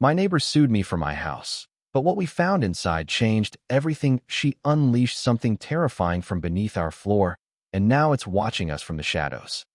My neighbor sued me for my house, but what we found inside changed everything. She unleashed something terrifying from beneath our floor, and now it's watching us from the shadows.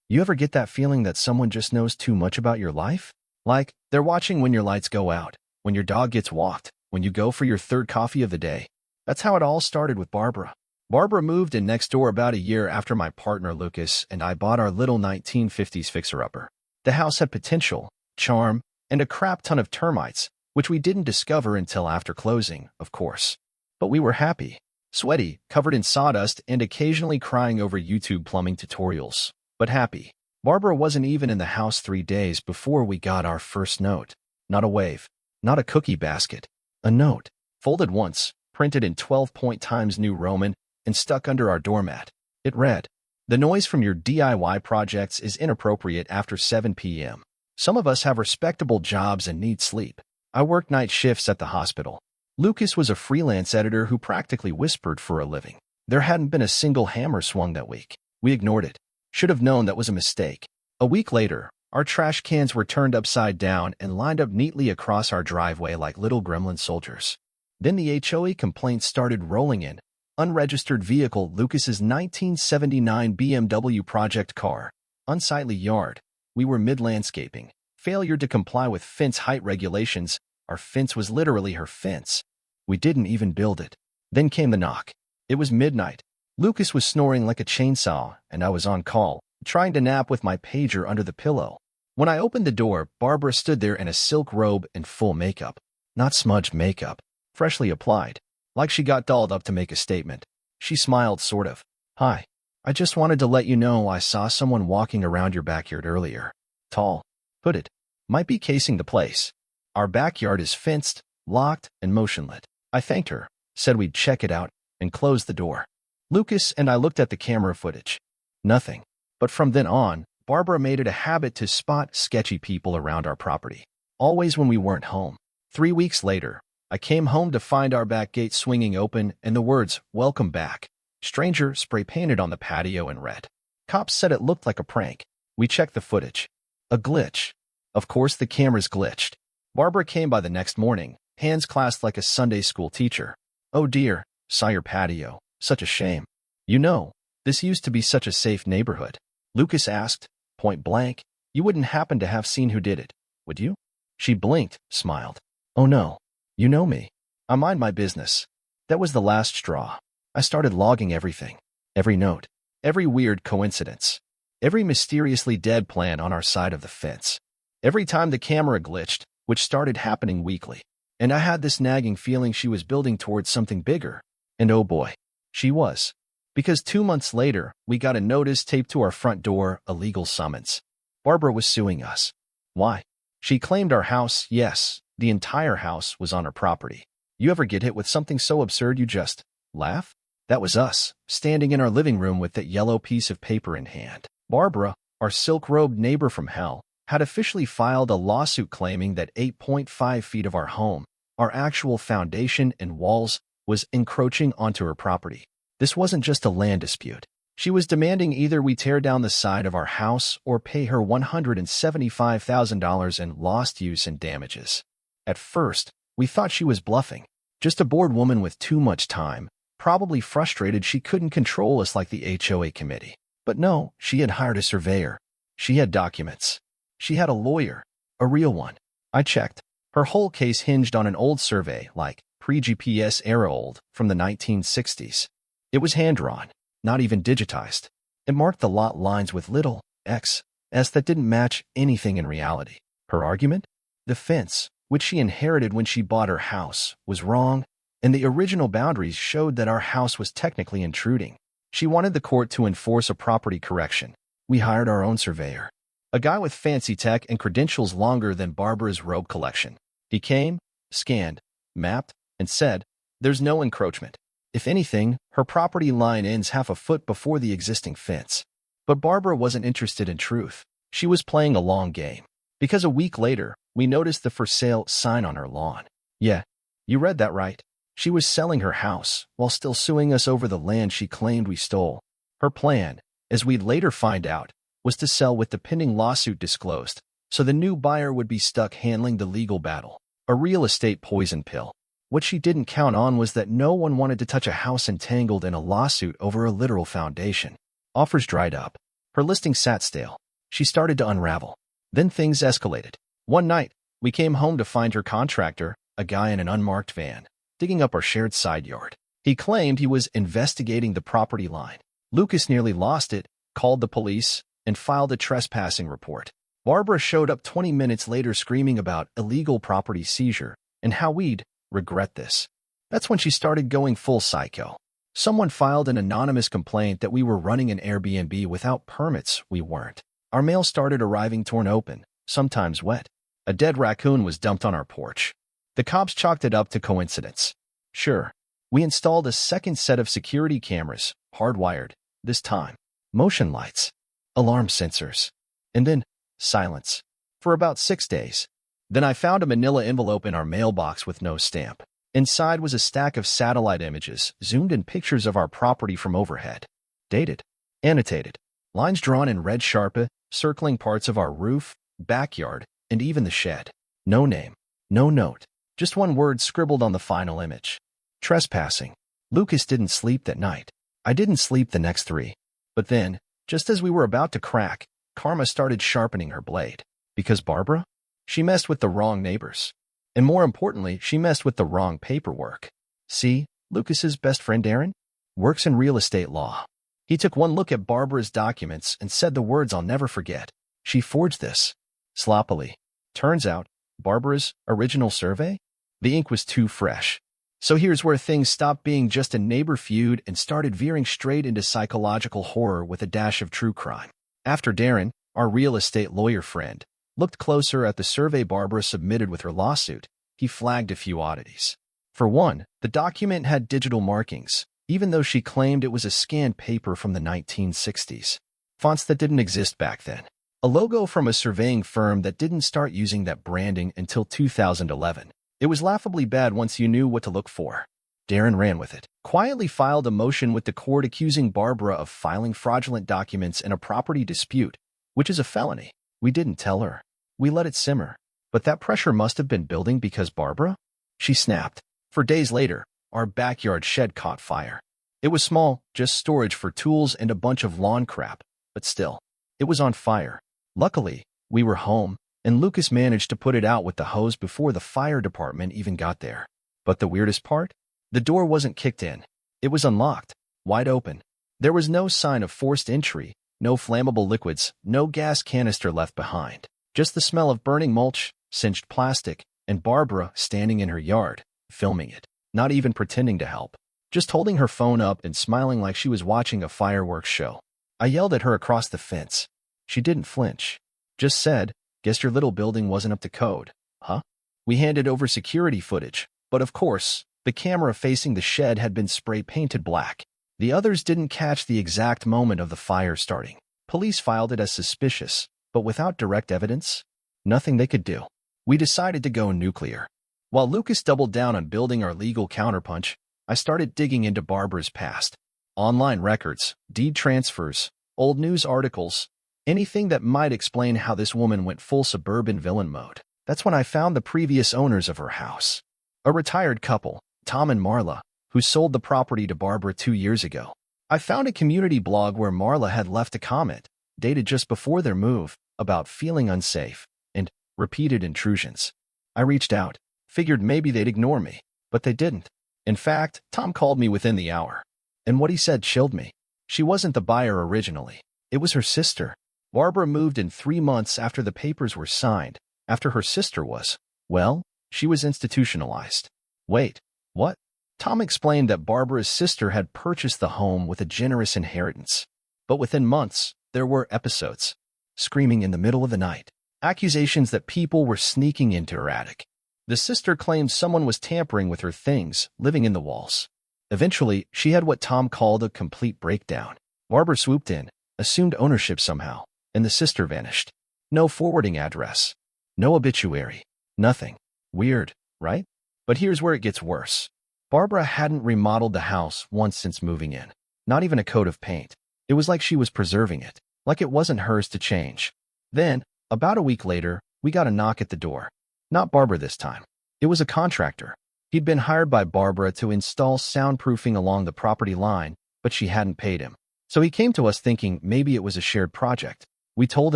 You ever get that feeling that someone just knows too much about your life? Like, they're watching when your lights go out, when your dog gets walked, when you go for your third coffee of the day. That's how it all started with Barbara. Barbara moved in next door about a year after my partner Lucas and I bought our little 1950s fixer-upper. The house had potential, charm, and a crap ton of termites, which we didn't discover until after closing, of course. But we were happy, sweaty, covered in sawdust, and occasionally crying over YouTube plumbing tutorials. But happy. Barbara wasn't even in the house 3 days before we got our first note. Not a wave, not a cookie basket. A note, folded once, printed in 12-point Times New Roman, and stuck under our doormat. It read, "The noise from your DIY projects is inappropriate after 7 p.m. Some of us have respectable jobs and need sleep. I work night shifts at the hospital." Lucas was a freelance editor who practically whispered for a living. There hadn't been a single hammer swung that week. We ignored it. Should have known that was a mistake. A week later, our trash cans were turned upside down and lined up neatly across our driveway like little gremlin soldiers. Then the HOA complaints started rolling in. Unregistered vehicle, Lucas's 1979 BMW project car. Unsightly yard. We were mid-landscaping. Failure to comply with fence height regulations. Our fence was literally her fence. We didn't even build it. Then came the knock. It was midnight. Lucas was snoring like a chainsaw, and I was on call, trying to nap with my pager under the pillow. When I opened the door, Barbara stood there in a silk robe and full makeup. Not smudged makeup. Freshly applied. Like she got dolled up to make a statement. She smiled, sort of. "Hi. I just wanted to let you know I saw someone walking around your backyard earlier. Tall. Hooded. Might be casing the place. Our backyard is fenced, locked, and motionless." I thanked her, said we'd check it out, and closed the door. Lucas and I looked at the camera footage. Nothing. But from then on, Barbara made it a habit to spot sketchy people around our property. Always when we weren't home. 3 weeks later, I came home to find our back gate swinging open and the words, "Welcome back. Stranger," spray-painted on the patio in red. Cops said it looked like a prank. We checked the footage. A glitch. Of course the cameras glitched. Barbara came by the next morning, hands clasped like a Sunday school teacher. "Oh dear, saw your patio. Such a shame. You know, this used to be such a safe neighborhood." Lucas asked, point blank, "You wouldn't happen to have seen who did it, would you?" She blinked, smiled. "Oh no. You know me. I mind my business." That was the last straw. I started logging everything. Every note. Every weird coincidence. Every mysteriously dead plant on our side of the fence. Every time the camera glitched, which started happening weekly. And I had this nagging feeling she was building towards something bigger. And oh boy, she was. Because 2 months later, we got a notice taped to our front door, a legal summons. Barbara was suing us. Why? She claimed our house, yes, the entire house, was on her property. You ever get hit with something so absurd you just laugh? That was us, standing in our living room with that yellow piece of paper in hand. Barbara, our silk-robed neighbor from hell, had officially filed a lawsuit claiming that 8.5 feet of our home, our actual foundation and walls, was encroaching onto her property. This wasn't just a land dispute. She was demanding either we tear down the side of our house or pay her $175,000 in lost use and damages. At first, we thought she was bluffing. Just a bored woman with too much time, probably frustrated she couldn't control us like the HOA committee. But no, she had hired a surveyor. She had documents. She had a lawyer. A real one. I checked. Her whole case hinged on an old survey, like pre-GPS era old, from the 1960s. It was hand-drawn, not even digitized. It marked the lot lines with little X, S that didn't match anything in reality. Her argument? The fence, which she inherited when she bought her house, was wrong, and the original boundaries showed that our house was technically intruding. She wanted the court to enforce a property correction. We hired our own surveyor. A guy with fancy tech and credentials longer than Barbara's robe collection. He came, scanned, mapped, and said, "There's no encroachment. If anything, her property line ends half a foot before the existing fence." But Barbara wasn't interested in truth. She was playing a long game. Because a week later, we noticed the for sale sign on her lawn. Yeah, you read that right. She was selling her house while still suing us over the land she claimed we stole. Her plan, as we'd later find out, was to sell with the pending lawsuit disclosed. so the new buyer would be stuck handling the legal battle. A real estate poison pill. What she didn't count on was that no one wanted to touch a house entangled in a lawsuit over a literal foundation. Offers dried up. Her listing sat stale. She started to unravel. Then things escalated. One night, we came home to find her contractor, a guy in an unmarked van, digging up our shared side yard. He claimed he was investigating the property line. Lucas nearly lost it, called the police, and filed a trespassing report. Barbara showed up 20 minutes later screaming about illegal property seizure and how we'd regret this. That's when she started going full psycho. Someone filed an anonymous complaint that we were running an Airbnb without permits. We weren't. Our mail started arriving torn open, sometimes wet. A dead raccoon was dumped on our porch. The cops chalked it up to coincidence. Sure, we installed a second set of security cameras, hardwired, this time. Motion lights, alarm sensors, and then silence. For about 6 days. Then I found a manila envelope in our mailbox with no stamp. Inside was a stack of satellite images, zoomed-in pictures of our property from overhead. Dated. Annotated. Lines drawn in red Sharpie, circling parts of our roof, backyard, and even the shed. No name. No note. Just one word scribbled on the final image. Trespassing. Lucas didn't sleep that night. I didn't sleep the next 3. But then, just as we were about to crack, Karma started sharpening her blade. Because Barbara? She messed with the wrong neighbors. And more importantly, she messed with the wrong paperwork. See, Lucas's best friend Darren works in real estate law. He took one look at Barbara's documents and said the words I'll never forget. She forged this. Sloppily. Turns out, Barbara's original survey? The ink was too fresh. So here's where things stopped being just a neighbor feud and started veering straight into psychological horror with a dash of true crime. After Darren, our real estate lawyer friend, looked closer at the survey Barbara submitted with her lawsuit, he flagged a few oddities. For one, the document had digital markings, even though she claimed it was a scanned paper from the 1960s. Fonts that didn't exist back then. A logo from a surveying firm that didn't start using that branding until 2011. It was laughably bad once you knew what to look for. Darren ran with it. Quietly filed a motion with the court accusing Barbara of filing fraudulent documents in a property dispute, which is a felony. We didn't tell her. We let it simmer. But that pressure must have been building because Barbara? She snapped. For days later, our backyard shed caught fire. It was small, just storage for tools and a bunch of lawn crap, but still, it was on fire. Luckily, we were home, and Lucas managed to put it out with the hose before the fire department even got there. But the weirdest part? The door wasn't kicked in. It was unlocked, wide open. There was no sign of forced entry, no flammable liquids, no gas canister left behind. Just the smell of burning mulch, singed plastic, and Barbara standing in her yard, filming it. Not even pretending to help. Just holding her phone up and smiling like she was watching a fireworks show. I yelled at her across the fence. She didn't flinch. Just said, "Guess your little building wasn't up to code, huh?" We handed over security footage, but of course, the camera facing the shed had been spray-painted black. The others didn't catch the exact moment of the fire starting. Police filed it as suspicious, but without direct evidence, nothing they could do. We decided to go nuclear. While Lucas doubled down on building our legal counterpunch, I started digging into Barbara's past. Online records, deed transfers, old news articles, anything that might explain how this woman went full suburban villain mode. That's when I found the previous owners of her house. A retired couple, Tom and Marla, who sold the property to Barbara 2 years ago. I found a community blog where Marla had left a comment, dated just before their move, about feeling unsafe and repeated intrusions. I reached out, figured maybe they'd ignore me, but they didn't. In fact, Tom called me within the hour. And what he said chilled me. She wasn't the buyer originally. It was her sister. Barbara moved in 3 months after the papers were signed, after her sister was, well, she was institutionalized. Wait, what? Tom explained that Barbara's sister had purchased the home with a generous inheritance. But within months, there were episodes. Screaming in the middle of the night. Accusations that people were sneaking into her attic. The sister claimed someone was tampering with her things, living in the walls. Eventually, she had what Tom called a complete breakdown. Barbara swooped in, assumed ownership somehow, and the sister vanished. No forwarding address. No obituary. Nothing. Weird, right? But here's where it gets worse. Barbara hadn't remodeled the house once since moving in. Not even a coat of paint. It was like she was preserving it, like it wasn't hers to change. Then, about a week later, we got a knock at the door. Not Barbara this time. It was a contractor. He'd been hired by Barbara to install soundproofing along the property line, but she hadn't paid him. So he came to us thinking maybe it was a shared project. We told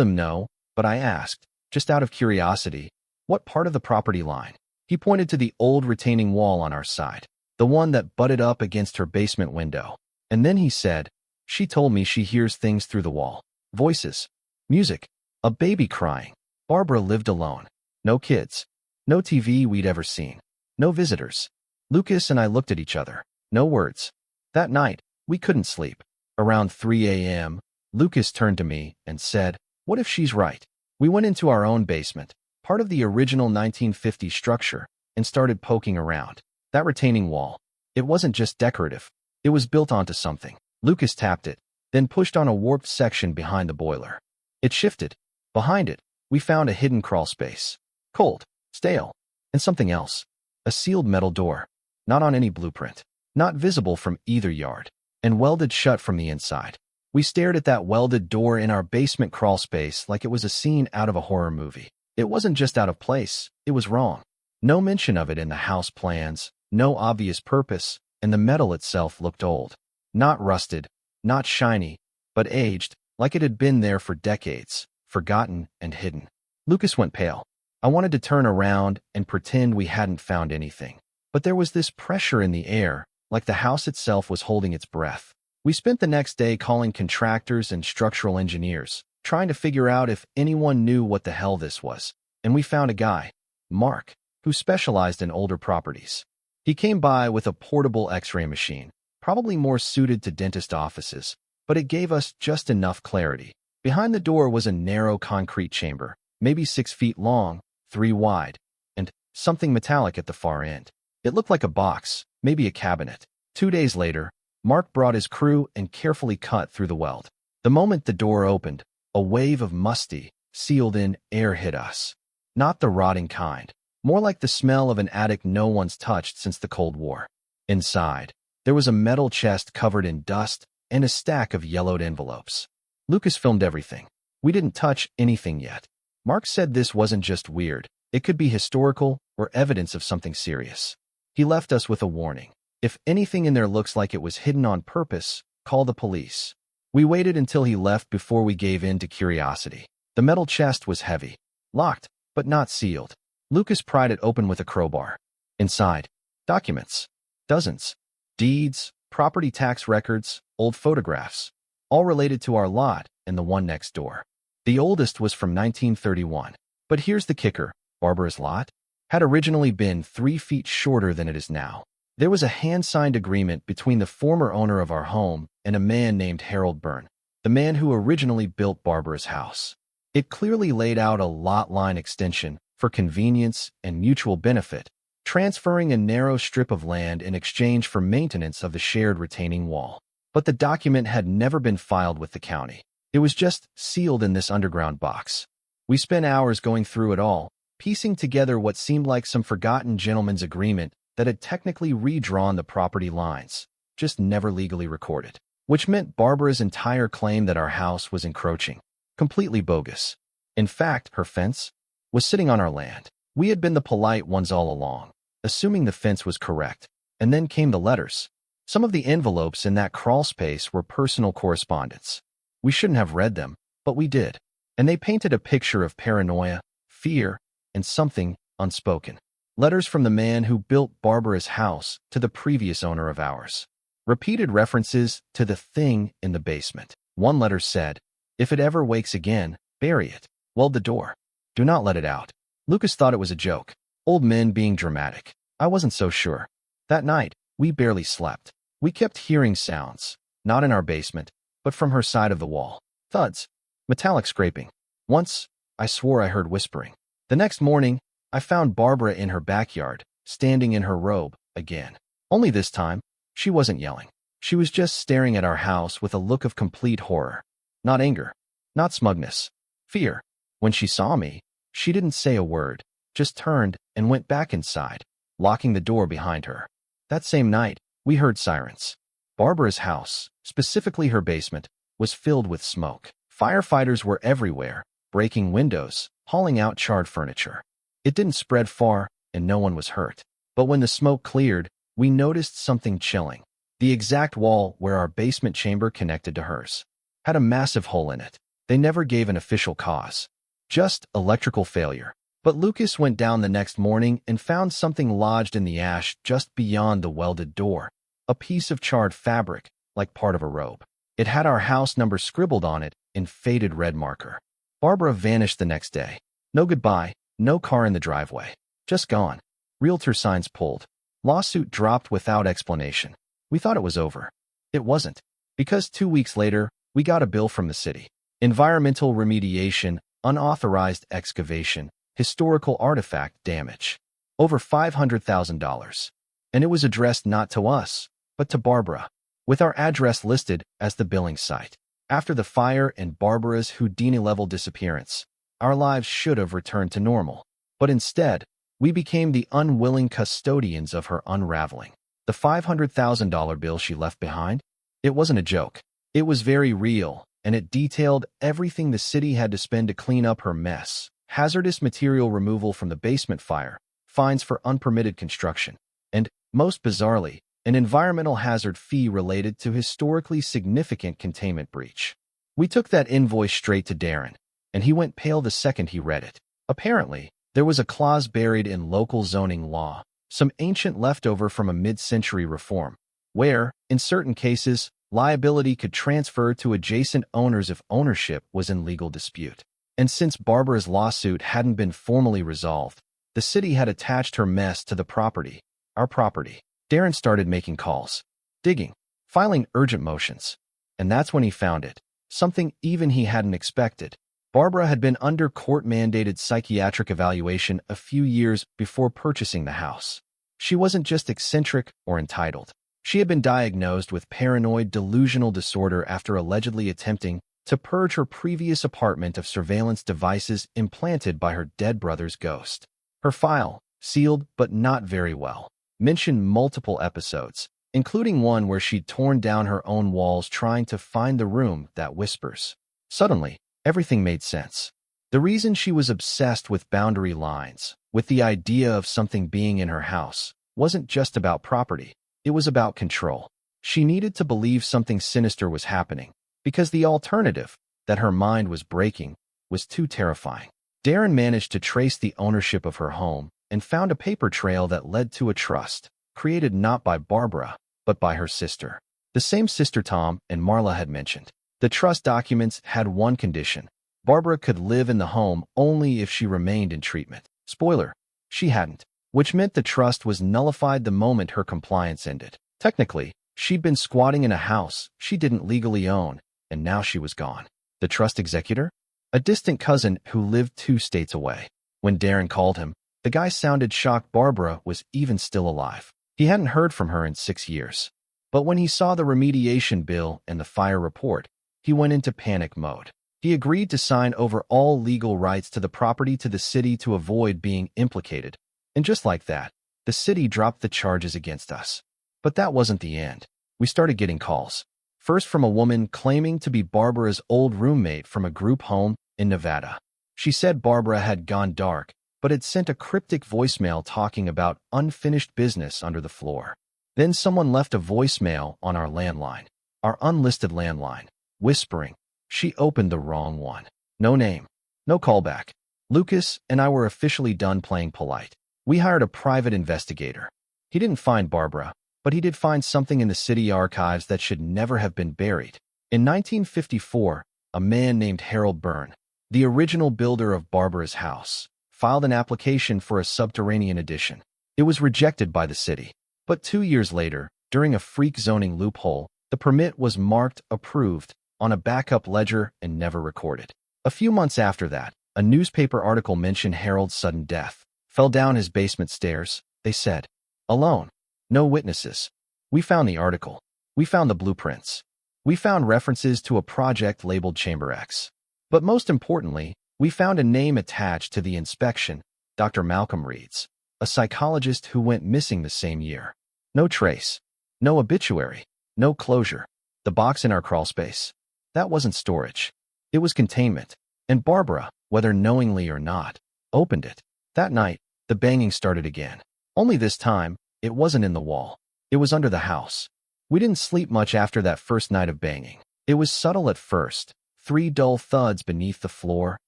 him no, but I asked, just out of curiosity, what part of the property line? He pointed to the old retaining wall on our side, the one that butted up against her basement window. And then he said, she told me she hears things through the wall. Voices, music, a baby crying. Barbara lived alone. No kids. No TV we'd ever seen. No visitors. Lucas and I looked at each other. No words. That night, we couldn't sleep. Around 3 a.m., Lucas turned to me and said, what if she's right? We went into our own basement, part of the original 1950s structure, and started poking around. That retaining wall, it wasn't just decorative. It was built onto something. Lucas tapped it, then pushed on a warped section behind the boiler. It shifted. Behind it, we found a hidden crawl space. Cold, stale, and something else. A sealed metal door. Not on any blueprint. Not visible from either yard. And welded shut from the inside. We stared at that welded door in our basement crawl space like it was a scene out of a horror movie. It wasn't just out of place, it was wrong. No mention of it in the house plans, no obvious purpose, and the metal itself looked old. Not rusted, not shiny, but aged, like it had been there for decades, forgotten and hidden. Lucas went pale. I wanted to turn around and pretend we hadn't found anything. But there was this pressure in the air, like the house itself was holding its breath. We spent the next day calling contractors and structural engineers, trying to figure out if anyone knew what the hell this was. And we found a guy, Mark, who specialized in older properties. He came by with a portable X-ray machine, probably more suited to dentist offices, but it gave us just enough clarity. Behind the door was a narrow concrete chamber, maybe 6 feet long, 3 wide, and something metallic at the far end. It looked like a box, maybe a cabinet. 2 days later, Mark brought his crew and carefully cut through the weld. The moment the door opened, a wave of musty, sealed-in air hit us. Not the rotting kind, more like the smell of an attic no one's touched since the Cold War. Inside, there was a metal chest covered in dust and a stack of yellowed envelopes. Lucas filmed everything. We didn't touch anything yet. Mark said this wasn't just weird. It could be historical or evidence of something serious. He left us with a warning. If anything in there looks like it was hidden on purpose, call the police. We waited until he left before we gave in to curiosity. The metal chest was heavy, locked, but not sealed. Lucas pried it open with a crowbar. Inside, documents. Dozens. Deeds, property tax records, old photographs. All related to our lot and the one next door. The oldest was from 1931. But here's the kicker. Barbara's lot had originally been 3 feet shorter than it is now. There was a hand-signed agreement between the former owner of our home and a man named Harold Byrne, the man who originally built Barbara's house. It clearly laid out a lot line extension for convenience and mutual benefit, transferring a narrow strip of land in exchange for maintenance of the shared retaining wall. But the document had never been filed with the county. It was just sealed in this underground box. We spent hours going through it all, piecing together what seemed like some forgotten gentleman's agreement that had technically redrawn the property lines, just never legally recorded, which meant Barbara's entire claim that our house was encroaching. Completely bogus. In fact, her fence was sitting on our land. We had been the polite ones all along, assuming the fence was correct. And then came the letters. Some of the envelopes in that crawl space were personal correspondence. We shouldn't have read them, but we did. And they painted a picture of paranoia, fear, and something unspoken. Letters from the man who built Barbara's house to the previous owner of ours. Repeated references to the thing in the basement. One letter said, if it ever wakes again, bury it. Weld the door. Do not let it out. Lucas thought it was a joke. Old men being dramatic. I wasn't so sure. That night, we barely slept. We kept hearing sounds, not in our basement, but from her side of the wall. Thuds. Metallic scraping. Once, I swore I heard whispering. The next morning, I found Barbara in her backyard, standing in her robe, again. Only this time, she wasn't yelling. She was just staring at our house with a look of complete horror. Not anger. Not smugness. Fear. When she saw me, she didn't say a word, just turned and went back inside, locking the door behind her. That same night, we heard sirens. Barbara's house, specifically her basement, was filled with smoke. Firefighters were everywhere, breaking windows, hauling out charred furniture. It didn't spread far, and no one was hurt. But when the smoke cleared, we noticed something chilling. The exact wall where our basement chamber connected to hers had a massive hole in it. They never gave an official cause, just electrical failure. But Lucas went down the next morning and found something lodged in the ash just beyond the welded door, a piece of charred fabric, like part of a robe. It had our house number scribbled on it in faded red marker. Barbara vanished the next day. No goodbye, no car in the driveway. Just gone. Realtor signs pulled. Lawsuit dropped without explanation. We thought it was over. It wasn't. Because 2 weeks later, we got a bill from the city. Environmental remediation, unauthorized excavation, historical artifact damage. Over $500,000. And it was addressed not to us, but to Barbara, with our address listed as the billing site. After the fire and Barbara's Houdini-level disappearance, our lives should have returned to normal. But instead, we became the unwilling custodians of her unraveling. The $500,000 bill she left behind? It wasn't a joke. It was very real, and it detailed everything the city had to spend to clean up her mess. Hazardous material removal from the basement fire, fines for unpermitted construction, and, most bizarrely, an environmental hazard fee related to historically significant containment breach. We took that invoice straight to Darren, and he went pale the second he read it. Apparently, there was a clause buried in local zoning law, some ancient leftover from a mid-century reform, where, in certain cases, liability could transfer to adjacent owners if ownership was in legal dispute. And since Barbara's lawsuit hadn't been formally resolved, the city had attached her mess to the property, our property. Darren started making calls, digging, filing urgent motions. And that's when he found it, something even he hadn't expected. Barbara had been under court-mandated psychiatric evaluation a few years before purchasing the house. She wasn't just eccentric or entitled. She had been diagnosed with paranoid delusional disorder after allegedly attempting to purge her previous apartment of surveillance devices implanted by her dead brother's ghost. Her file, sealed but not very well, mentioned multiple episodes, including one where she'd torn down her own walls trying to find the room that whispers. Suddenly, everything made sense. The reason she was obsessed with boundary lines, with the idea of something being in her house, wasn't just about property. It was about control. She needed to believe something sinister was happening, because the alternative, that her mind was breaking, was too terrifying. Darren managed to trace the ownership of her home and found a paper trail that led to a trust, created not by Barbara, but by her sister. The same sister Tom and Marla had mentioned. The trust documents had one condition. Barbara could live in the home only if she remained in treatment. Spoiler, she hadn't, which meant the trust was nullified the moment her compliance ended. Technically, she'd been squatting in a house she didn't legally own, and now she was gone. The trust executor? A distant cousin who lived 2 states away. When Darren called him, the guy sounded shocked Barbara was even still alive. He hadn't heard from her in 6 years. But when he saw the remediation bill and the fire report, he went into panic mode. He agreed to sign over all legal rights to the property to the city to avoid being implicated. And just like that, the city dropped the charges against us. But that wasn't the end. We started getting calls. First from a woman claiming to be Barbara's old roommate from a group home in Nevada. She said Barbara had gone dark, but had sent a cryptic voicemail talking about unfinished business under the floor. Then someone left a voicemail on our landline, our unlisted landline, whispering, she opened the wrong one. No name, no callback. Lucas and I were officially done playing polite. We hired a private investigator. He didn't find Barbara, but he did find something in the city archives that should never have been buried. In 1954, a man named Harold Byrne, the original builder of Barbara's house, filed an application for a subterranean addition. It was rejected by the city. But 2 years later, during a freak zoning loophole, the permit was marked approved on a backup ledger and never recorded. A few months after that, a newspaper article mentioned Harold's sudden death. Fell down his basement stairs, they said. Alone. No witnesses. We found the article. We found the blueprints. We found references to a project labeled Chamber X. But most importantly, we found a name attached to the inspection, Dr. Malcolm Reed's, a psychologist who went missing the same year. No trace. No obituary. No closure. The box in our crawlspace. That wasn't storage. It was containment. And Barbara, whether knowingly or not, opened it. That night, the banging started again. Only this time, it wasn't in the wall. It was under the house. We didn't sleep much after that first night of banging. It was subtle at first, 3 dull thuds beneath the floor,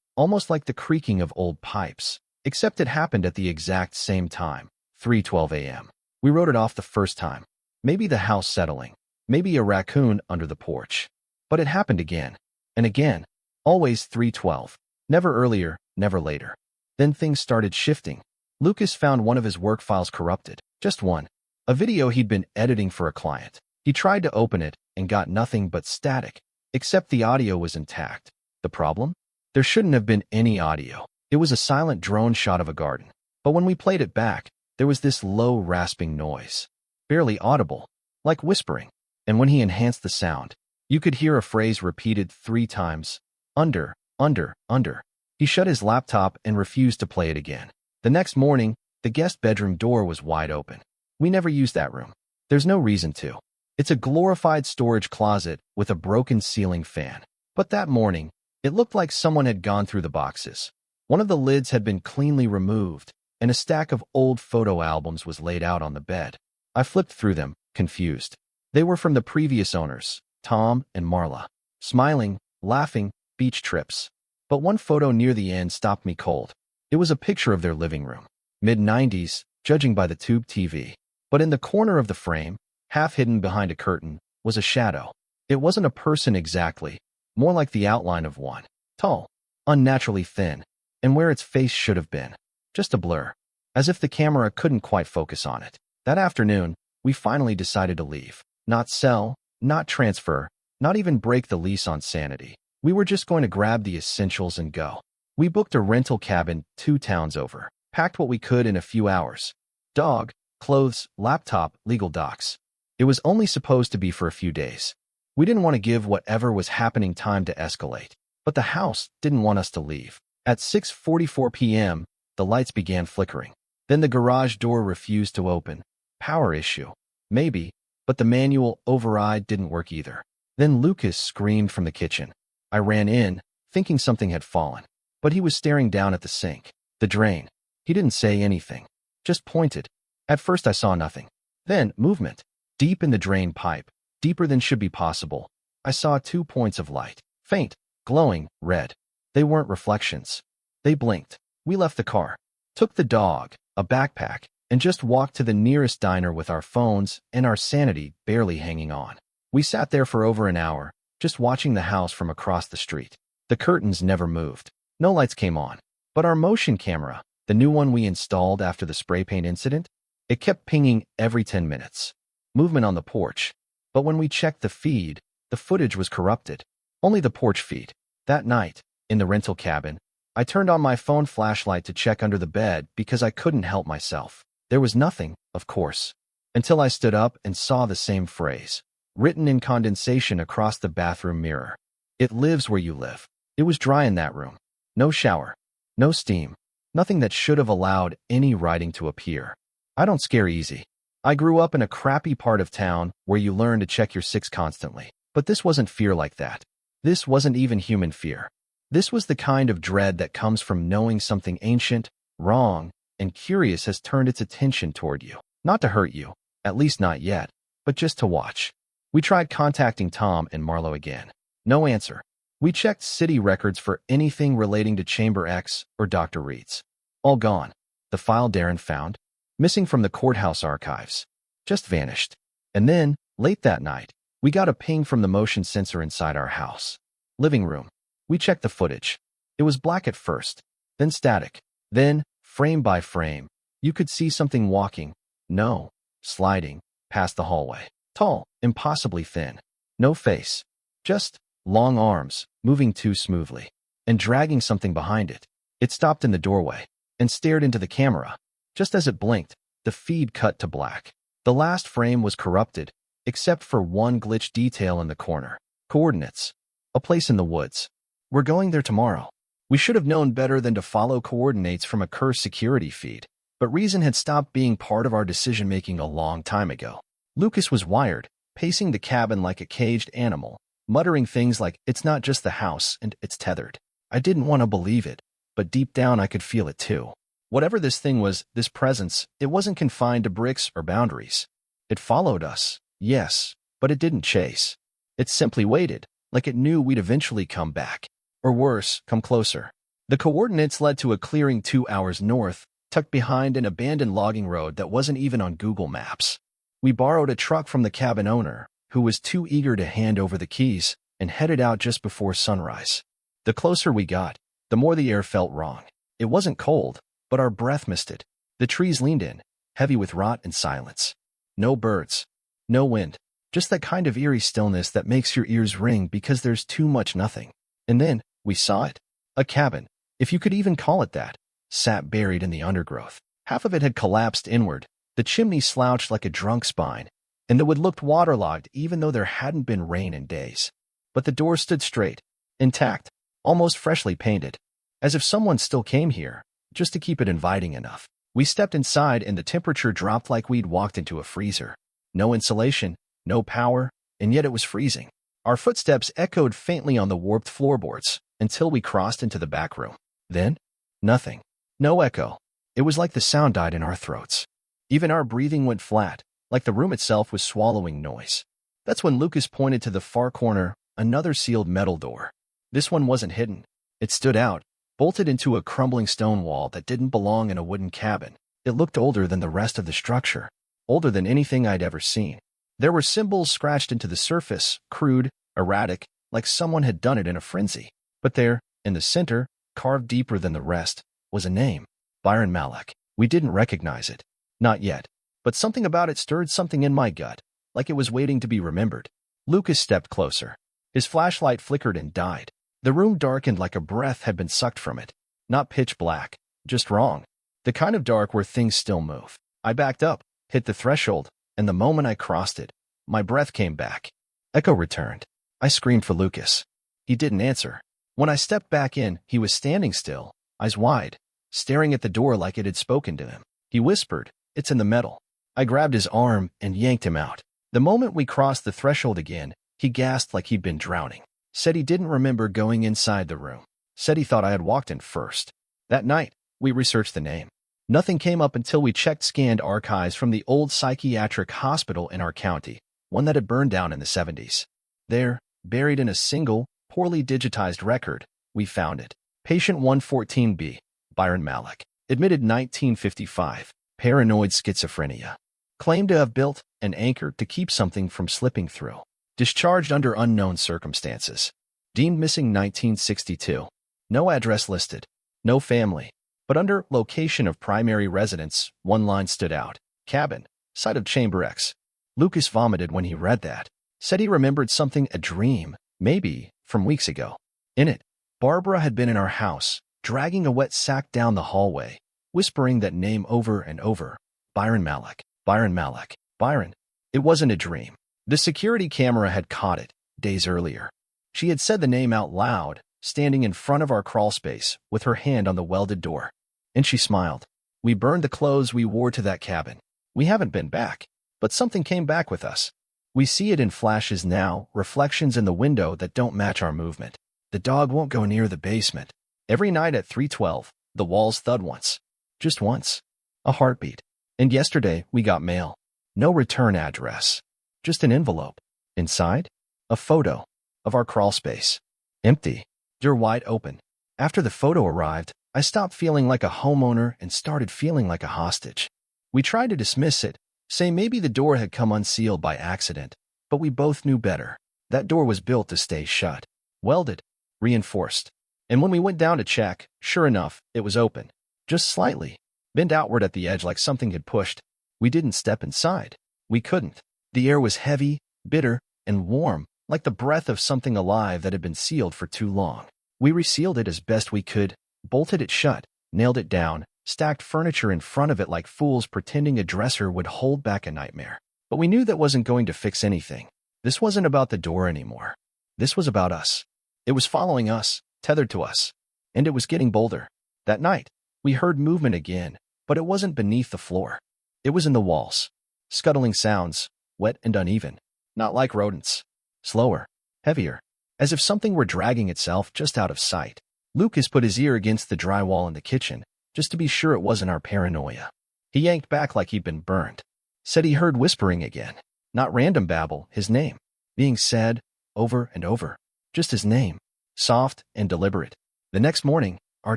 almost like the creaking of old pipes, except it happened at the exact same time, 3:12 a.m. We wrote it off the first time. Maybe the house settling, maybe a raccoon under the porch. But it happened again, and again, always 3:12, never earlier, never later. Then things started shifting. Lucas found one of his work files corrupted, just one, a video he'd been editing for a client. He tried to open it and got nothing but static, except the audio was intact. The problem? There shouldn't have been any audio. It was a silent drone shot of a garden. But when we played it back, there was this low rasping noise, barely audible, like whispering. And when he enhanced the sound, you could hear a phrase repeated 3 times, under, under, under. He shut his laptop and refused to play it again. The next morning, the guest bedroom door was wide open. We never used that room. There's no reason to. It's a glorified storage closet with a broken ceiling fan. But that morning, it looked like someone had gone through the boxes. One of the lids had been cleanly removed, and a stack of old photo albums was laid out on the bed. I flipped through them, confused. They were from the previous owners, Tom and Marla. Smiling, laughing, beach trips. But one photo near the end stopped me cold. It was a picture of their living room. Mid-90s, judging by the tube TV. But in the corner of the frame, half hidden behind a curtain, was a shadow. It wasn't a person exactly, more like the outline of one. Tall, unnaturally thin, and where its face should have been. Just a blur. As if the camera couldn't quite focus on it. That afternoon, we finally decided to leave. Not sell, not transfer, not even break the lease on sanity. We were just going to grab the essentials and go. We booked a rental cabin 2 towns over, packed what we could in a few hours. Dog, clothes, laptop, legal docs. It was only supposed to be for a few days. We didn't want to give whatever was happening time to escalate. But the house didn't want us to leave. At 6:44 p.m., the lights began flickering. Then the garage door refused to open. Power issue. Maybe, but the manual override didn't work either. Then Lucas screamed from the kitchen. I ran in, thinking something had fallen. But he was staring down at the sink, the drain. He didn't say anything, just pointed. At first I saw nothing. Then, movement. Deep in the drain pipe, deeper than should be possible. I saw 2 points of light. Faint, glowing, red. They weren't reflections. They blinked. We left the car, took the dog, a backpack, and just walked to the nearest diner with our phones and our sanity barely hanging on. We sat there for over an hour, just watching the house from across the street. The curtains never moved. No lights came on. But our motion camera, the new one we installed after the spray paint incident, it kept pinging every 10 minutes. Movement on the porch. But when we checked the feed, the footage was corrupted. Only the porch feed. That night, in the rental cabin, I turned on my phone flashlight to check under the bed because I couldn't help myself. There was nothing, of course, until I stood up and saw the same phrase, written in condensation across the bathroom mirror. It lives where you live. It was dry in that room. No shower. No steam. Nothing that should have allowed any writing to appear. I don't scare easy. I grew up in a crappy part of town where you learn to check your six constantly. But this wasn't fear like that. This wasn't even human fear. This was the kind of dread that comes from knowing something ancient, wrong, and curious has turned its attention toward you. Not to hurt you, at least not yet, but just to watch. We tried contacting Tom and Marlo again. No answer. We checked city records for anything relating to Chamber X or Dr. Reed's. All gone. The file Darren found, missing from the courthouse archives, just vanished. And then, late that night, we got a ping from the motion sensor inside our house. Living room. We checked the footage. It was black at first, then static. Then, frame by frame, you could see something walking, no, sliding, past the hallway. Tall, impossibly thin. No face. Just long arms, moving too smoothly, and dragging something behind it. It stopped in the doorway and stared into the camera. Just as it blinked, the feed cut to black. The last frame was corrupted, except for one glitch detail in the corner. Coordinates. A place in the woods. We're going there tomorrow. We should have known better than to follow coordinates from a cursed security feed. But reason had stopped being part of our decision-making a long time ago. Lucas was wired, pacing the cabin like a caged animal, muttering things like, "It's not just the house, and it's tethered." I didn't want to believe it, but deep down I could feel it too. Whatever this thing was, this presence, it wasn't confined to bricks or boundaries. It followed us, yes, but it didn't chase. It simply waited, like it knew we'd eventually come back. Or worse, come closer. The coordinates led to a clearing 2 hours north, tucked behind an abandoned logging road that wasn't even on Google Maps. We borrowed a truck from the cabin owner, who was too eager to hand over the keys, and headed out just before sunrise. The closer we got, the more the air felt wrong. It wasn't cold, but our breath missed it. The trees leaned in, heavy with rot and silence. No birds. No wind. Just that kind of eerie stillness that makes your ears ring because there's too much nothing. And then, we saw it. A cabin, if you could even call it that, sat buried in the undergrowth. Half of it had collapsed inward, the chimney slouched like a drunk spine, and the wood looked waterlogged even though there hadn't been rain in days. But the door stood straight, intact, almost freshly painted, as if someone still came here, just to keep it inviting enough. We stepped inside and the temperature dropped like we'd walked into a freezer. No insulation, no power, and yet it was freezing. Our footsteps echoed faintly on the warped floorboards until we crossed into the back room. Then, nothing. No echo. It was like the sound died in our throats. Even our breathing went flat, like the room itself was swallowing noise. That's when Lucas pointed to the far corner, another sealed metal door. This one wasn't hidden. It stood out, bolted into a crumbling stone wall that didn't belong in a wooden cabin. It looked older than the rest of the structure, older than anything I'd ever seen. There were symbols scratched into the surface, crude, erratic, like someone had done it in a frenzy. But there, in the center, carved deeper than the rest, was a name. Byron Malek. We didn't recognize it. Not yet. But something about it stirred something in my gut, like it was waiting to be remembered. Lucas stepped closer. His flashlight flickered and died. The room darkened like a breath had been sucked from it. Not pitch black, just wrong. The kind of dark where things still move. I backed up, hit the threshold, and the moment I crossed it, my breath came back. Echo returned. I screamed for Lucas. He didn't answer. When I stepped back in, he was standing still, eyes wide, staring at the door like it had spoken to him. He whispered, "It's in the metal." I grabbed his arm and yanked him out. The moment we crossed the threshold again, he gasped like he'd been drowning. Said he didn't remember going inside the room. Said he thought I had walked in first. That night, we researched the name. Nothing came up until we checked scanned archives from the old psychiatric hospital in our county, one that had burned down in the 70s. There, buried in a single, poorly digitized record, we found it. Patient 114B, Byron Malek. Admitted 1955. Paranoid schizophrenia. Claimed to have built an anchor to keep something from slipping through. Discharged under unknown circumstances. Deemed missing 1962. No address listed. No family. But under location of primary residence, one line stood out. Cabin. Site of Chamber X. Lucas vomited when he read that. Said he remembered something, a dream, maybe, from weeks ago. In it, Barbara had been in our house, dragging a wet sack down the hallway, whispering that name over and over. Byron Malek. Byron Malek. Byron. It wasn't a dream. The security camera had caught it, days earlier. She had said the name out loud, standing in front of our crawlspace, with her hand on the welded door. And she smiled. We burned the clothes we wore to that cabin. We haven't been back, but something came back with us. We see it in flashes now, reflections in the window that don't match our movement. The dog won't go near the basement. Every night at 3:12, the walls thud once. Just once. A heartbeat. And yesterday, we got mail. No return address. Just an envelope. Inside, a photo of our crawlspace. Empty. Door wide open. After the photo arrived, I stopped feeling like a homeowner and started feeling like a hostage. We tried to dismiss it, say maybe the door had come unsealed by accident, but we both knew better. That door was built to stay shut. Welded. Reinforced. And when we went down to check, sure enough, it was open. Just slightly. Bent outward at the edge like something had pushed. We didn't step inside. We couldn't. The air was heavy, bitter, and warm, like the breath of something alive that had been sealed for too long. We resealed it as best we could, bolted it shut, nailed it down, stacked furniture in front of it like fools pretending a dresser would hold back a nightmare. But we knew that wasn't going to fix anything. This wasn't about the door anymore. This was about us. It was following us, tethered to us. And it was getting bolder. That night, we heard movement again, but it wasn't beneath the floor. It was in the walls. Scuttling sounds, wet and uneven. Not like rodents. Slower. Heavier. As if something were dragging itself just out of sight. Lucas put his ear against the drywall in the kitchen, just to be sure it wasn't our paranoia. He yanked back like he'd been burned. Said he heard whispering again. Not random babble, his name. Being said, over and over. Just his name. Soft and deliberate. The next morning, our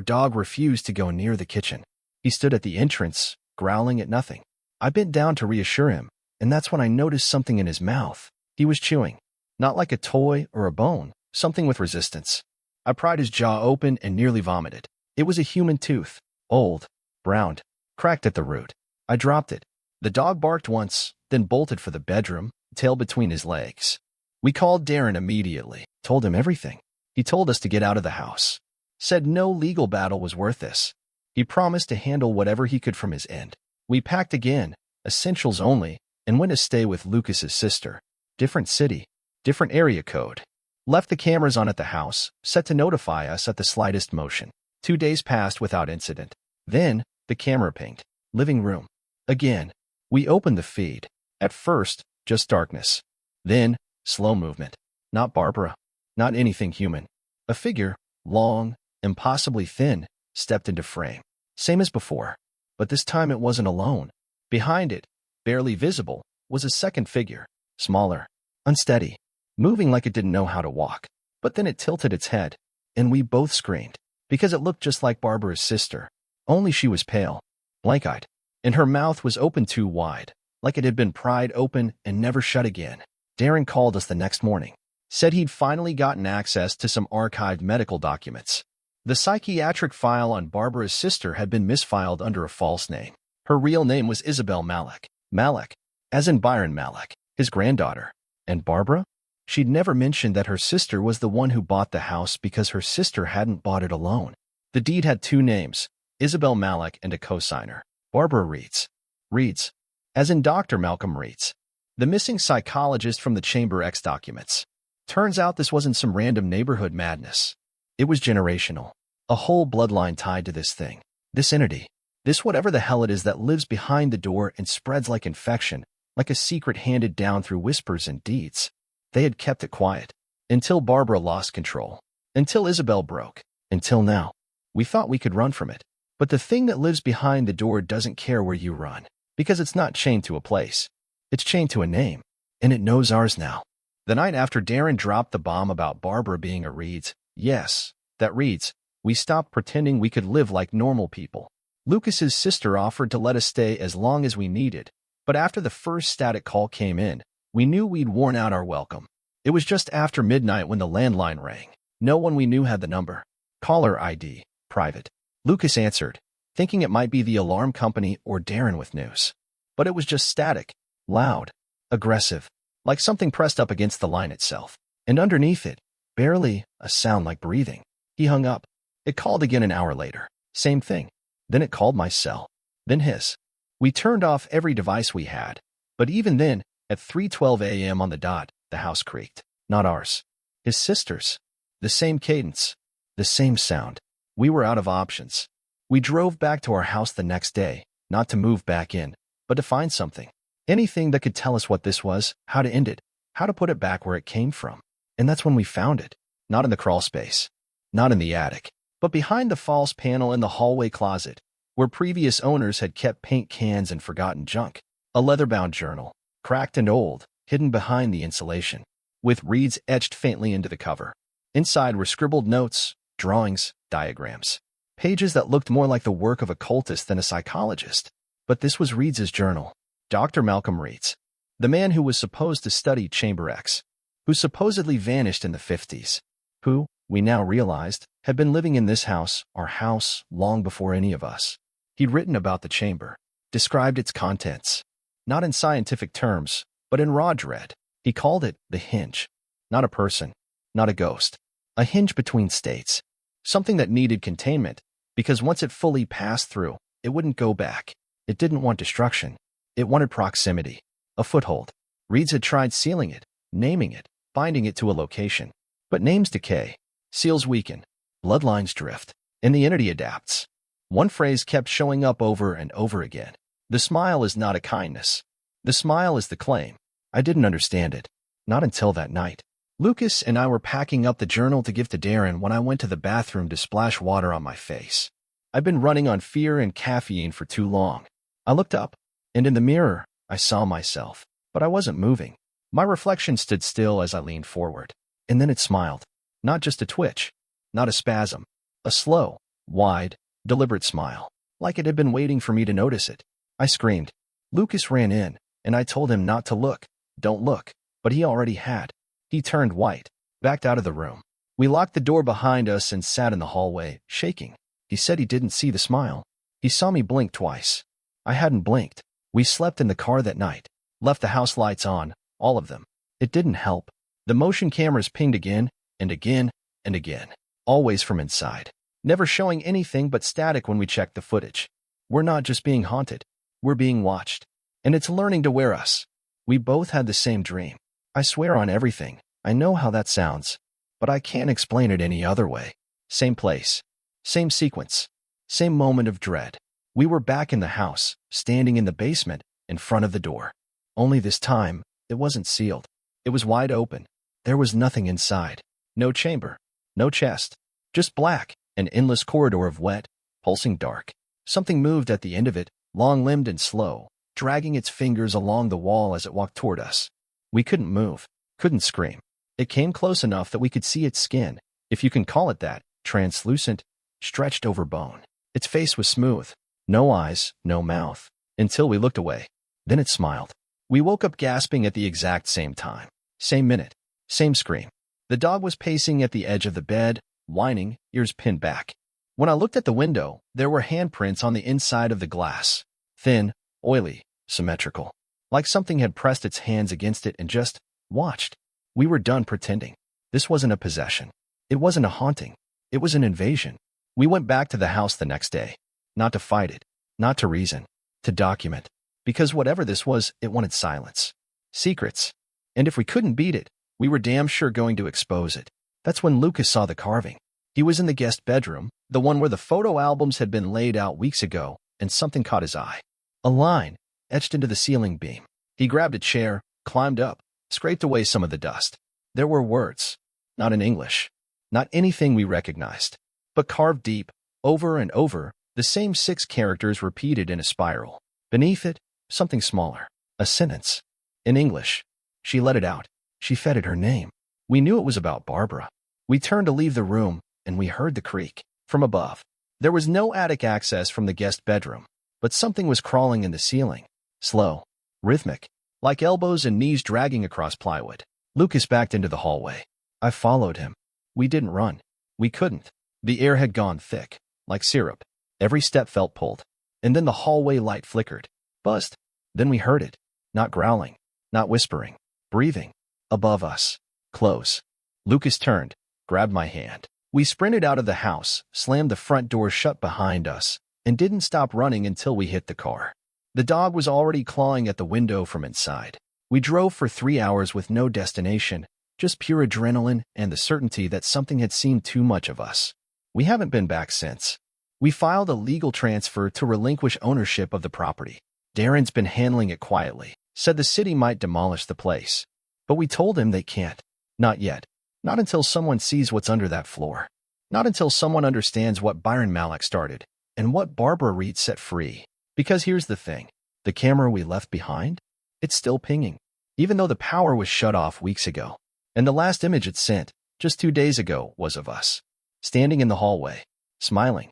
dog refused to go near the kitchen. He stood at the entrance, growling at nothing. I bent down to reassure him, and that's when I noticed something in his mouth. He was chewing. Not like a toy or a bone, something with resistance. I pried his jaw open and nearly vomited. It was a human tooth. Old, browned, cracked at the root. I dropped it. The dog barked once, then bolted for the bedroom, tail between his legs. We called Darren immediately, told him everything. He told us to get out of the house. Said no legal battle was worth this. He promised to handle whatever he could from his end. We packed again, essentials only, and went to stay with Lucas's sister. Different city, different area code. Left the cameras on at the house, set to notify us at the slightest motion. 2 days passed without incident. Then, the camera pinged. Living room. Again. We opened the feed. At first, just darkness. Then, slow movement. Not Barbara. Not anything human. A figure, long, impossibly thin, stepped into frame. Same as before. But this time it wasn't alone. Behind it, barely visible, was a second figure. Smaller. Unsteady. Moving like it didn't know how to walk. But then it tilted its head. And we both screamed. Because it looked just like Barbara's sister. Only she was pale. Blank-eyed. And her mouth was open too wide. Like it had been pried open and never shut again. Darren called us the next morning. Said he'd finally gotten access to some archived medical documents. The psychiatric file on Barbara's sister had been misfiled under a false name. Her real name was Isabel Malek. Malek, as in Byron Malek, his granddaughter. And Barbara? She'd never mentioned that her sister was the one who bought the house because her sister hadn't bought it alone. The deed had 2 names, Isabel Malek and a cosigner, Barbara Reeds. Reeds, as in Dr. Malcolm Reeds, the missing psychologist from the Chamber X documents. Turns out this wasn't some random neighborhood madness. It was generational. A whole bloodline tied to this thing. This entity. This whatever the hell it is that lives behind the door and spreads like infection, like a secret handed down through whispers and deeds. They had kept it quiet. Until Barbara lost control. Until Isabel broke. Until now. We thought we could run from it. But the thing that lives behind the door doesn't care where you run. Because it's not chained to a place. It's chained to a name. And it knows ours now. The night after Darren dropped the bomb about Barbara being a Reeds, yes, that Reeds, we stopped pretending we could live like normal people. Lucas's sister offered to let us stay as long as we needed. But after the first static call came in, we knew we'd worn out our welcome. It was just after midnight when the landline rang. No one we knew had the number. Caller ID, private. Lucas answered, thinking it might be the alarm company or Darren with news. But it was just static, loud, aggressive, like something pressed up against the line itself. And underneath it, barely a sound like breathing. He hung up. It called again an hour later. Same thing. Then it called my cell. Then his. We turned off every device we had. But even then, at 3:12 a.m. on the dot, the house creaked. Not ours. His sister's. The same cadence. The same sound. We were out of options. We drove back to our house the next day, not to move back in, but to find something. Anything that could tell us what this was, how to end it, how to put it back where it came from. And that's when we found it. Not in the crawl space. Not in the attic. But behind the false panel in the hallway closet, where previous owners had kept paint cans and forgotten junk. A leather-bound journal, cracked and old, hidden behind the insulation, with Reeds etched faintly into the cover. Inside were scribbled notes, drawings, diagrams. Pages that looked more like the work of a cultist than a psychologist. But this was Reeds's journal. Dr. Malcolm Reeds. The man who was supposed to study Chamber X. Who supposedly vanished in the 50s. Who, we now realized, had been living in this house, our house, long before any of us. He'd written about the chamber. Described its contents. Not in scientific terms, but in raw dread. He called it the hinge. Not a person. Not a ghost. A hinge between states. Something that needed containment, because once it fully passed through, it wouldn't go back. It didn't want destruction. It wanted proximity. A foothold. Reeds had tried sealing it, naming it, binding it to a location. But names decay. Seals weaken. Bloodlines drift. And the entity adapts. One phrase kept showing up over and over again. The smile is not a kindness. The smile is the claim. I didn't understand it. Not until that night. Lucas and I were packing up the journal to give to Darren when I went to the bathroom to splash water on my face. I'd been running on fear and caffeine for too long. I looked up, and in the mirror, I saw myself, but I wasn't moving. My reflection stood still as I leaned forward, and then it smiled. Not just a twitch, not a spasm, a slow, wide, deliberate smile, like it had been waiting for me to notice it. I screamed. Lucas ran in, and I told him not to look, don't look, but he already had. He turned white, backed out of the room. We locked the door behind us and sat in the hallway, shaking. He said he didn't see the smile. He saw me blink twice. I hadn't blinked. We slept in the car that night, left the house lights on, all of them. It didn't help. The motion cameras pinged again, and again, and again, always from inside, never showing anything but static when we checked the footage. We're not just being haunted, we're being watched, and it's learning to wear us. We both had the same dream. I swear on everything, I know how that sounds, but I can't explain it any other way. Same place, same sequence, same moment of dread. We were back in the house, standing in the basement, in front of the door. Only this time, it wasn't sealed. It was wide open. There was nothing inside. No chamber, no chest, just black, an endless corridor of wet, pulsing dark. Something moved at the end of it, long-limbed and slow, dragging its fingers along the wall as it walked toward us. We couldn't move, couldn't scream. It came close enough that we could see its skin, if you can call it that, translucent, stretched over bone. Its face was smooth, no eyes, no mouth, until we looked away. Then it smiled. We woke up gasping at the exact same time. Same minute, same scream. The dog was pacing at the edge of the bed, whining, ears pinned back. When I looked at the window, there were handprints on the inside of the glass. Thin, oily, symmetrical. Like something had pressed its hands against it and just watched. We were done pretending. This wasn't a possession. It wasn't a haunting. It was an invasion. We went back to the house the next day. Not to fight it. Not to reason. To document. Because whatever this was, it wanted silence. Secrets. And if we couldn't beat it, we were damn sure going to expose it. That's when Lucas saw the carving. He was in the guest bedroom, the one where the photo albums had been laid out weeks ago, and something caught his eye. A line, etched into the ceiling beam. He grabbed a chair, climbed up, scraped away some of the dust. There were words. Not in English. Not anything we recognized. But carved deep, over and over, the same 6 characters repeated in a spiral. Beneath it, something smaller. A sentence. In English. She let it out. She fed it her name. We knew it was about Barbara. We turned to leave the room, and we heard the creak. From above. There was no attic access from the guest bedroom, but something was crawling in the ceiling. Slow. Rhythmic. Like elbows and knees dragging across plywood. Lucas backed into the hallway. I followed him. We didn't run. We couldn't. The air had gone thick, like syrup. Every step felt pulled. And then the hallway light flickered. Buzzed. Then we heard it. Not growling. Not whispering. Breathing. Above us. Close. Lucas turned, grabbed my hand. We sprinted out of the house, slammed the front door shut behind us, and didn't stop running until we hit the car. The dog was already clawing at the window from inside. We drove for 3 hours with no destination, just pure adrenaline and the certainty that something had seen too much of us. We haven't been back since. We filed a legal transfer to relinquish ownership of the property. Darren's been handling it quietly, said the city might demolish the place. But we told him they can't. Not yet. Not until someone sees what's under that floor. Not until someone understands what Byron Malek started and what Barbara Reed set free. Because here's the thing. The camera we left behind? It's still pinging. Even though the power was shut off weeks ago. And the last image it sent, just 2 days ago, was of us. Standing in the hallway. Smiling.